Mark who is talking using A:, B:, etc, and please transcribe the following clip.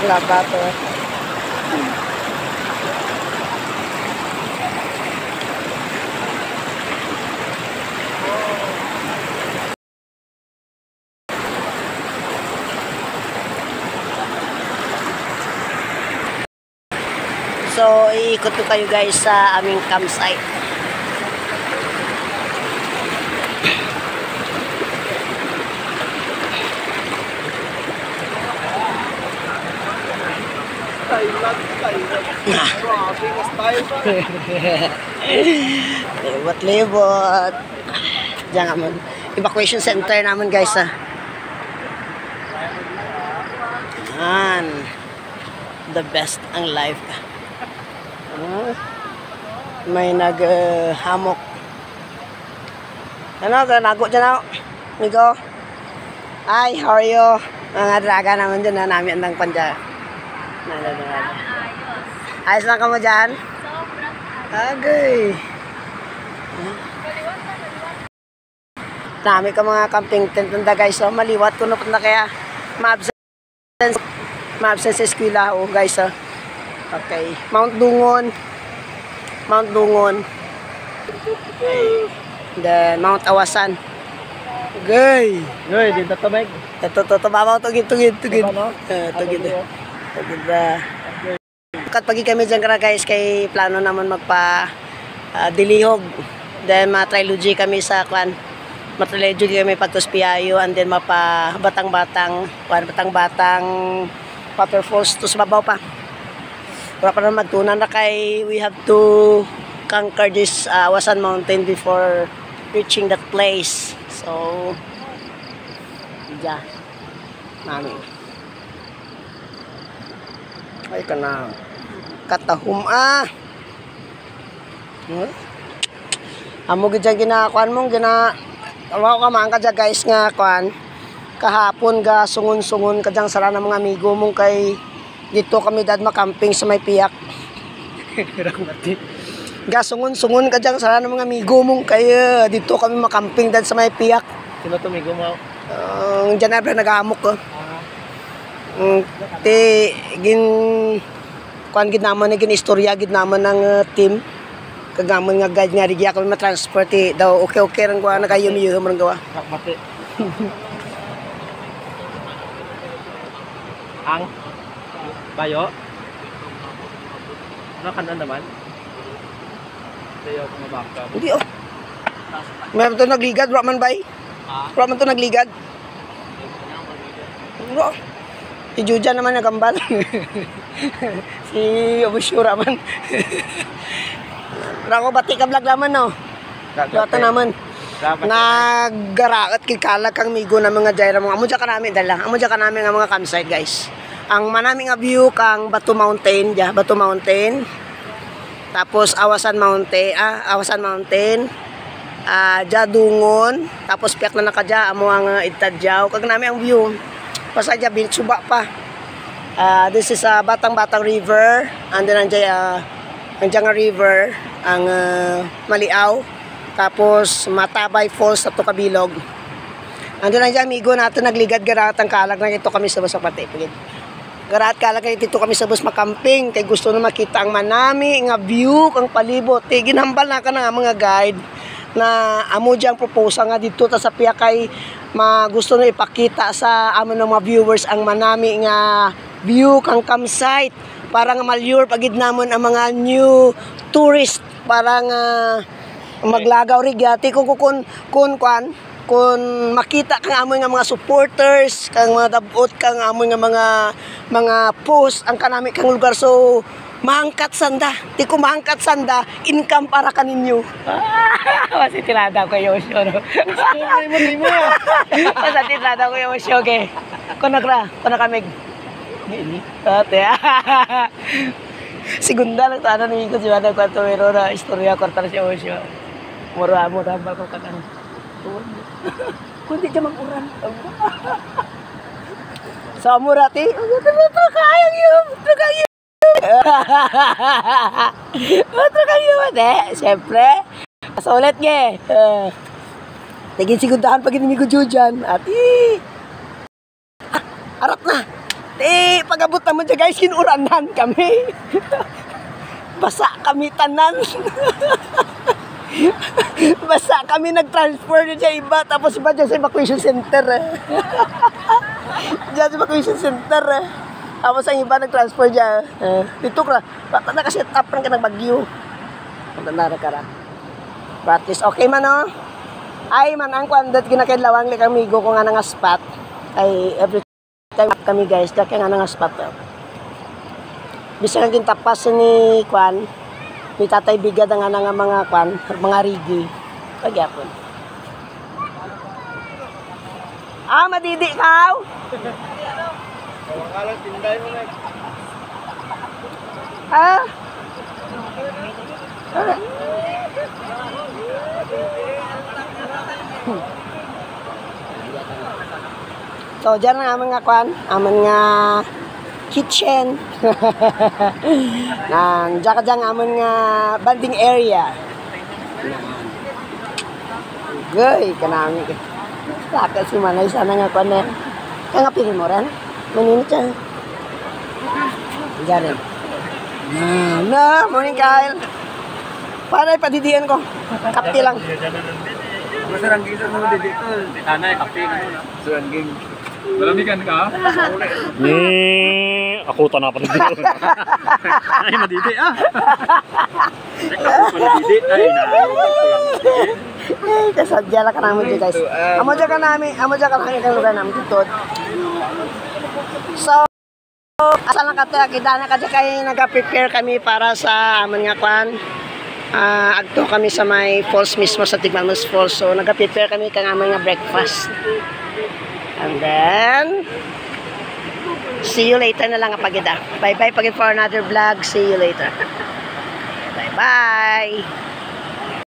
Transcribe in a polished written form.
A: Ang laba to. So, iikot ko kayo guys sa aming campsite. Libot. Diyan naman. Evacuation center naman guys ah. Yan. The best ang life. May naghamok. Ano, nago dyan ako. Migo. Hi, how are you? Mga draga naman dyan na namin andang panja. Ayos lang ka mo dyan? Agay. Dami ka mga camping tent nanda guys. So, maliwat ko na punta kaya ma-absence sa eskwela oh, guys. Oh. Okay. Mount Dungon. Then Mount Awasan. Gay.
B: Gay, dito to Meg.
A: Ito babaw tugid. Tugid ba. Kat pagi kami dyan kara guys kay plano naman magpa dilihog. Then ma-trilogy kami sa kwan. Ma-trilogy kami pagtuspiayo and then mapa batang-batang waterfalls to sa babaw pa. Wala pa naman magtunan na kay we have to conquer this Awasan Mountain before reaching that place. So, yeah. Mami. Ay ka na. Katahum ah. Amo gid ginakuan mong awa ka man ka guys nga kuan. Kahapon ga sungon-sungon ka dyan sara ng mga amigo mong kay dito kami dad makamping sa may piyak. Gasungon-sungon ka dyan sara ng mga amigo mong kay dito kami makamping dad sa may piyak.
B: Sino to amigo mo?
A: Dyan na nag-aamok ko. Kuan gid naman gin istorya gid naman ng team. Kagamon nga guide nga rigya kami ma-transport daw okay rang gawa nagayum-yum rang gawa.
B: Mati. Ang bayo. Ano kanan naman? Bayo kung mabaka.
A: Hindi oh. May to nagligad, wa man bay? Wa man to nagligad. Bro. Si Jujan naman nagambal. Si Obusyura man. Rako bati ka vlog naman no. Data naman. Naggaraat kikalag kang migo na mga jaira mga amo ka namin dala. Amo ka namin nga mga campsite guys. Ang manami nga view kang Batu Mountain, Batu Mountain. Tapos Awasan Mountain. Dungon, tapos piyak na nakadya amo ang itadyaw. Kag nami ang view. Pasadya binsuba pa. This is Batang-Batang River, and then andiyan nga river ang Maliaw. Tapos Matabay Falls sa Tukabilog. Andun na dyan, amigo natin nagligad garat ang kalag na ito kami sa bus pati. Garat kalag na ito kami sa bus makamping. Kaya gusto na makita ang manami, nga view, ang palibot. Ginambal na ka na mga guide na amo diyang proposal nga dito ta sa piya kay gusto na ipakita sa amo ng mga viewers ang manami nga view kang campsite. Para nga malyur pagid namon ang mga new tourist para nga maglagaw rigyati kung makita kang amoy nga mga supporters kang mga dabot kang amoy nga mga post ang kanami kang lugar so mahangkat sanda di ko mahangkat sanda income para kaninyo kasi tinada ko yung show no kasi tinada ko yung show ke kuna kamig ini ate segunda lang sana ni ko siya na kwarto pero na istorya kwarta siya o siya moro amo tambal ko kan kundi jam uran sa murati betul kayang yun betul kayo deh siyempre sulit ge lagi sigundahan pag inimigo Jujan ati harap na pag-abot naman dyan guys, kinuranan kami. Basa kami tanan. Basa kami nag-transfer dyan iba. Tapos iba dyan sa evacuation center. Dyan sa evacuation center. Tapos ang iba nag-transfer dyan. Dito ka, nakaset up ka ng Bagyo. Matanda ka ra. But at least okay man no? Ay man ang kwandat ginakadlawang li kamigo ko nga nga spot. Ay every time kami guys, daki nga nga spot. Bisa nga gintapas ni kwan. Ni Tatay Bigad nga nga mga kwan, mga rigi. Pagyapon. Madidi kaw.
B: Kalang tinday mo na.
A: So, dyan ang aming nga kwan, aming nga kitchen. Diyan ka dyan aming nga banding area. Goy, kanami. Laka si Manay, sana nga kwan na. Kaya nga pili mo rin. Maninit siya. Diyan rin. Morning Kyle. Para ipadidian ko. Kapti lang.
B: Masarangging sa mga dito. Tanay, kape ka muna. Masarangging. Malamigan ka?
C: Ako tanah pa dito.
B: Ay, madidi ah. Ako madidi. Ay,
A: Kasadya lang ka namin dito guys. Amo dyan ka namin kang lugar namin dito. So, asa lang kata, kita na kasi kayo nag-prepare kami para sa amin nga kwan. Agto kami sa may falls mismo sa Tigmanos Falls. So, nag-prepare kami kang amin nga breakfast. And then, see you later na lang pagida. Bye-bye pagid for another vlog. See you later. Bye-bye.